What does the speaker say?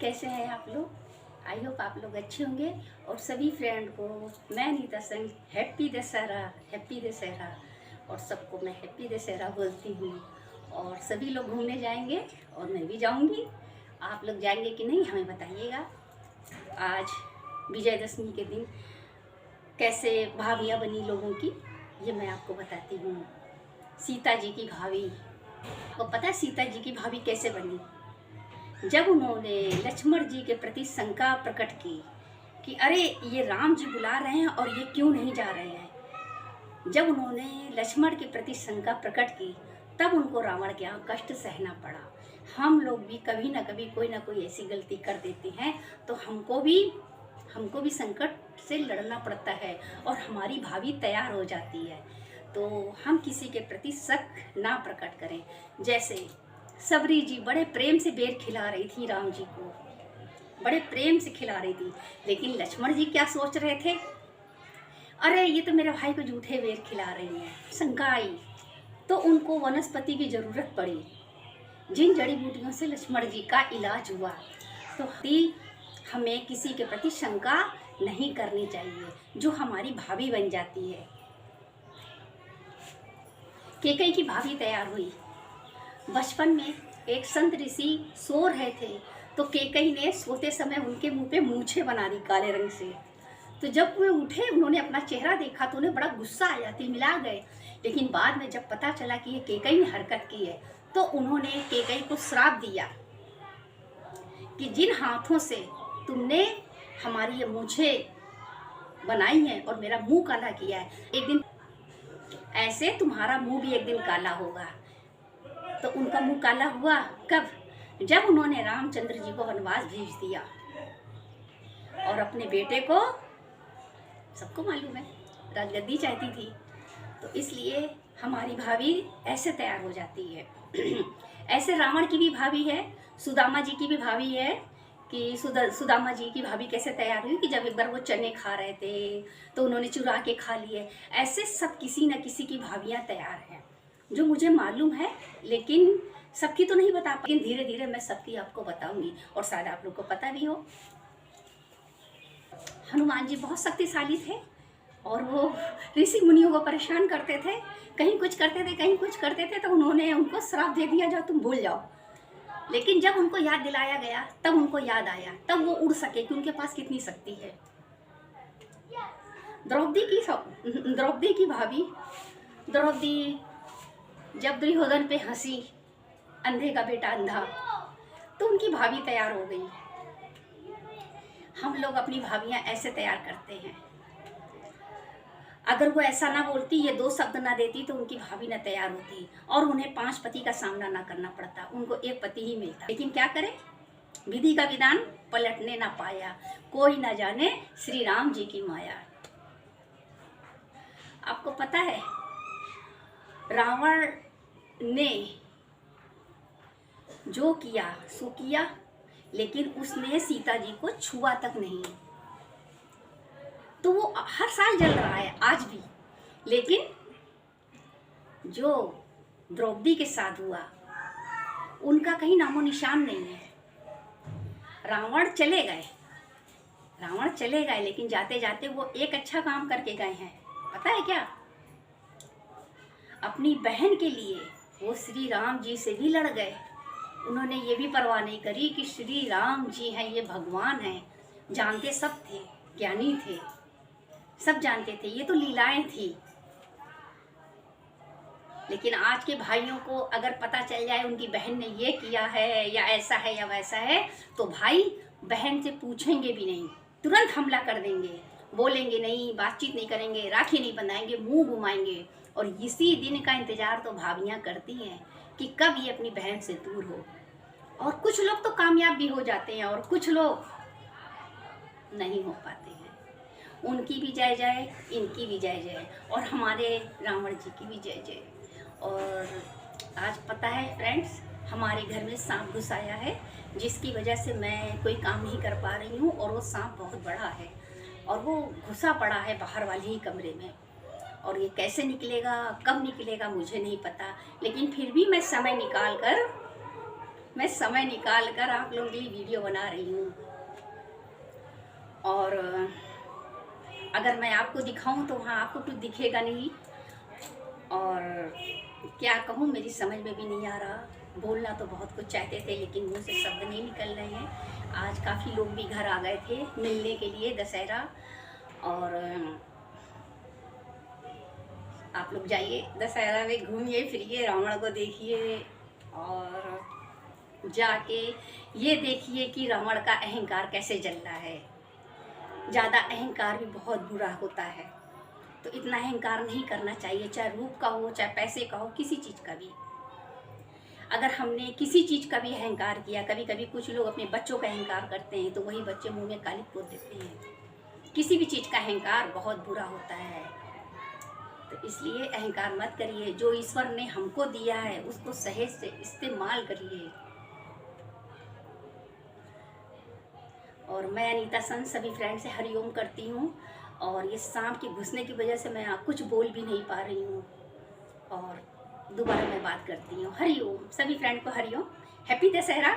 कैसे हैं आप लोग। आई होप आप लोग अच्छे होंगे। और सभी फ्रेंड को मैं अनीता संग हैप्पी दशहरा और सबको मैं हैप्पी दशहरा बोलती हूँ। और सभी लोग घूमने जाएंगे और मैं भी जाऊँगी। आप लोग जाएंगे कि नहीं हमें बताइएगा। आज विजयदशमी के दिन कैसे भाभियाँ बनी लोगों की, ये मैं आपको बताती हूँ। सीता जी की भाभी, आपको पता है सीता जी की भाभी कैसे बनी? जब उन्होंने लक्ष्मण जी के प्रति शंका प्रकट की कि अरे ये राम जी बुला रहे हैं और ये क्यों नहीं जा रहे हैं, जब उन्होंने लक्ष्मण के प्रति शंका प्रकट की तब उनको रावण के यहाँ कष्ट सहना पड़ा। हम लोग भी कभी ना कभी कोई ना कोई ऐसी गलती कर देते हैं तो हमको भी संकट से लड़ना पड़ता है और हमारी भाभी तैयार हो जाती है। तो हम किसी के प्रति शक ना प्रकट करें। जैसे सबरी जी बड़े प्रेम से बेर खिला रही थी राम जी को, बड़े प्रेम से खिला रही थी, लेकिन लक्ष्मण जी क्या सोच रहे थे? अरे ये तो मेरे भाई को झूठे बेर खिला रही है। शंका आई तो उनको वनस्पति की जरूरत पड़ी, जिन जड़ी बूटियों से लक्ष्मण जी का इलाज हुआ। तो हमें किसी के प्रति शंका नहीं करनी चाहिए जो हमारी भाभी बन जाती है। कैकेयी की भाभी तैयार हुई। बचपन में एक संत ऋषि सो रहे थे तो कैकेयी ने सोते समय उनके मुंह पे मूछें बना दी काले रंग से। तो जब वे उठे उन्होंने अपना चेहरा देखा तो उन्हें बड़ा गुस्सा आया, तिलमिला गए। लेकिन बाद में जब पता चला कि ये कैकेयी ने हरकत की है तो उन्होंने कैकेयी को श्राप दिया कि जिन हाथों से तुमने हमारी ये मूछें बनाई हैं और मेरा मुंह काला किया है, एक दिन ऐसे तुम्हारा मुंह भी एक दिन काला होगा। तो उनका मुंह काला हुआ कब? जब उन्होंने रामचंद्र जी को वनवास भेज दिया और अपने बेटे को, सबको मालूम है, राजगद्दी चाहती थी। तो इसलिए हमारी भाभी ऐसे तैयार हो जाती है। ऐसे रावण की भी भाभी है, सुदामा जी की भी भाभी है कि सुदामा जी की भाभी कैसे तैयार हुई कि जब एक बार वो चने खा रहे थे तो उन्होंने चुरा के खा लिए। ऐसे सब किसी न किसी की भाभियाँ तैयार हैं जो मुझे मालूम है, लेकिन सबकी तो नहीं बता पाई। लेकिन धीरे धीरे मैं सबकी आपको बताऊंगी और शायद आप लोग को पता भी हो। हनुमान जी बहुत शक्तिशाली थे और वो ऋषि मुनियों को परेशान करते थे, कहीं कुछ करते थे कहीं कुछ करते थे। तो उन्होंने उनको श्राप दे दिया जाओ तुम भूल जाओ। लेकिन जब उनको याद दिलाया गया तब उनको याद आया, तब वो उड़ सके कि उनके पास कितनी शक्ति है। द्रौपदी की भाभी, द्रौपदी जब दुर्योधन पे हंसी, अंधे का बेटा अंधा, तो उनकी भाभी तैयार हो गई। हम लोग अपनी भाभियां ऐसे तैयार करते हैं। अगर वो ऐसा ना बोलती, ये 2 शब्द ना देती तो उनकी भाभी ना तैयार होती और उन्हें 5 पति का सामना ना करना पड़ता, उनको एक पति ही मिलता। लेकिन क्या करें, विधि का विधान पलटने ना पाया, कोई ना जाने श्री राम जी की माया। आपको पता है रावण ने जो किया सो किया, लेकिन उसने सीता जी को छुआ तक नहीं। तो वो हर साल जल रहा है आज भी, लेकिन जो द्रौपदी के साथ हुआ उनका कहीं नामो निशान नहीं है। रावण चले गए, लेकिन जाते जाते वो एक अच्छा काम करके गए हैं। पता है क्या? अपनी बहन के लिए वो श्री राम जी से भी लड़ गए। उन्होंने ये भी परवाह नहीं करी कि श्री राम जी हैं, ये भगवान हैं। जानते सब थे, ज्ञानी थे, सब जानते थे, ये तो लीलाएं थी। लेकिन आज के भाइयों को अगर पता चल जाए उनकी बहन ने ये किया है या ऐसा है या वैसा है, तो भाई बहन से पूछेंगे भी नहीं, तुरंत हमला कर देंगे, बोलेंगे नहीं, बातचीत नहीं करेंगे, राखी नहीं बंधाएंगे, मुंह घुमाएंगे। और इसी दिन का इंतजार तो भाभियां करती हैं कि कब ये अपनी बहन से दूर हो। और कुछ लोग तो कामयाब भी हो जाते हैं और कुछ लोग नहीं हो पाते हैं। उनकी भी जय जय, इनकी भी जय जय, और हमारे रावण जी की भी जय जय। और आज पता है फ्रेंड्स, हमारे घर में सांप घुस आया है, जिसकी वजह से मैं कोई काम नहीं कर पा रही हूँ। और वो सांप बहुत बड़ा है और वो घुसा पड़ा है बाहर वाले ही कमरे में। और ये कैसे निकलेगा, कब निकलेगा मुझे नहीं पता, लेकिन फिर भी मैं समय निकाल कर मैं समय निकाल कर आप लोगों के लिए वीडियो बना रही हूँ। और अगर मैं आपको दिखाऊं तो वहाँ आपको कुछ दिखेगा नहीं, और क्या कहूँ मेरी समझ में भी नहीं आ रहा। बोलना तो बहुत कुछ चाहते थे लेकिन मुँह से शब्द नहीं निकल रहे हैं। आज काफ़ी लोग भी घर आ गए थे मिलने के लिए दशहरा, और आप लोग जाइए दशहरा में, घूमिए फिरिए, रावण को देखिए, और जाके ये देखिए कि रावण का अहंकार कैसे जल रहा है। ज़्यादा अहंकार भी बहुत बुरा होता है, तो इतना अहंकार नहीं करना चाहिए, चाहे रूप का हो, चाहे पैसे का हो, किसी चीज़ का भी। अगर हमने किसी चीज़ का भी अहंकार किया, कभी कभी कुछ लोग अपने बच्चों का अहंकार करते हैं तो वही बच्चे मुंह में काली पोत देते हैं। किसी भी चीज़ का अहंकार बहुत बुरा होता है, तो इसलिए अहंकार मत करिए। जो ईश्वर ने हमको दिया है उसको सही से इस्तेमाल करिए। और मैं अनीता सन सभी फ्रेंड से हरिओम करती हूँ। और ये सांप के घुसने की वजह से मैं कुछ बोल भी नहीं पा रही हूँ, और दोबारा मैं बात करती हूँ। हरिओम, सभी फ्रेंड को हरिओम, हैप्पी दशहरा।